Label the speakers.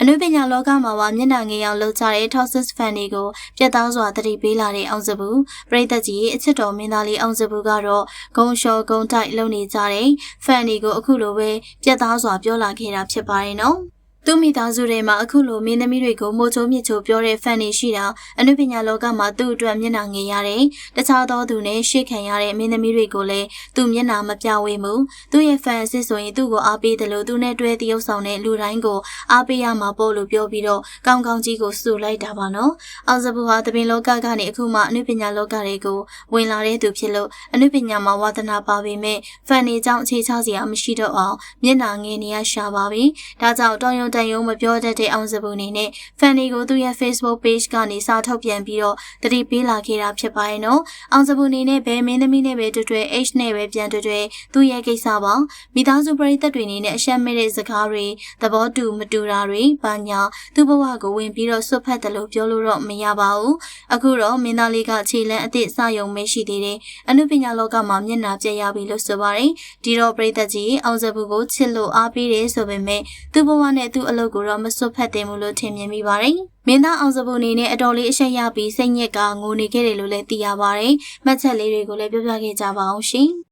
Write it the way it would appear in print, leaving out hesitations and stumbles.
Speaker 1: အနုပညာလောကမှာမျက်နှာငယ်အောင်လှုပ်ကြတဲ့ Toxic fan တွေကိုပြတ်သားစွာသတိပေးလာတဲ့အောင်စပူပရိသတ်ကြီးအချစ်တော်မင်းသားလေးအောင်စပူကတော့ဂုံလျှော်ဂုံတိုက်လုပ်နေကြတဲ့ fan တွေကိုအခုလိုပဲပြတ်သားစွာပြောလာခဲ့တာဖြစ်ပါတယ်နော်သူမိသားစုတွေမှာအခုလိုမင်းသမီးတွေကိုမိုးချိုးမြစ်ချိုးပြောတဲ့ fan တွေရှိတာအနုပညာလောကမှာသူ့အတွက်မျက်နှာငယ်ရတဲ့တခြားသောသူနဲ့ရှေ့ခံရတဲ့မင်းသမီးတွေကိုလည်းသူမျက်နှာမပြဝေမှုသူ့ရဲ့ fan အစ်ဆိုရင်သူ့ကိုအားပေးတယ်လို့သူနဲ့တွဲတရုပ်ဆောင်တဲ့လူတိုင်းကိုအားပေးရမှာပေါ့လို့ပြောပြီးတော့ကောင်းကောင်းကြီးကိုစုလိုက်တာပါနော်အောင်စပူဟာတပင်လောကကနေအခုမှအနုပညာလောကတွေကိုဝင်လာတဲ့သူဖြစ်လို့အနုပညာမှာဝါသနာပါပေမဲ့ fan တွေကြောင့်အခြေချစရာမရှိတော့အောင်မျက်နှာငယ်နေရရှာပါပြီဒါကြောင့်တောင်းယုံတန်ယုံမပြောတတ်တဲ့အောင်စပူနေနဲ့ fan တွေကိုသူ့ရဲ့ Facebook page ကနေစာထုတ်ပြန်ပြီးတော့တတိပေးလာခဲ့တာဖြစ်ပါရဲ့နော်အောင်စပူနေနဲ့ဘယ်မင်းသမီးနဲ့ပဲတွေ့ H နဲ့ပဲပြန်တွေ့သူ့ရဲ့ကိစ္စပါမိသားစုပရိသတ်တွေနေနဲ့အရှက်မဲ့တဲ့စကားတွေသဘောတူမတူတာတွေဘာညာသူ့ဘဝကိုဝင်ပြီးတော့ဆွတ်ဖက်တယ်လို့ပြောလို့တော့မရပါဘူးအခုတော့မင်းသားလေးကခြေလန်းအသစ်စယုံမရှိသေးတယ်အနုပညာလောကမှာမျက်နှာပြက်ရပြီလို့ဆိုပါတယ်ဒီတော့ပရိသတ်ကြီးအောင်စပူကိုချစ်လို့အားပေးတယ်ဆိုပေမဲ့သူ့ဘဝနဲ့သူ့အလုပ်ကိုတော့မဆွတ်ဖက်တယ်လို့ထင်မြင်မိပါတယ်မင်းသားအောင်စပူနေနဲ့အတော်လေးအရှက်ရပြီးစိတ်ညစ်ကငိုနေခဲ့တယ်လို့လည်းသိရပါတယ်မှတ်ချက်လေးတွေကိုလည်းပြောပြခဲ့ကြပါအောင်ရှင်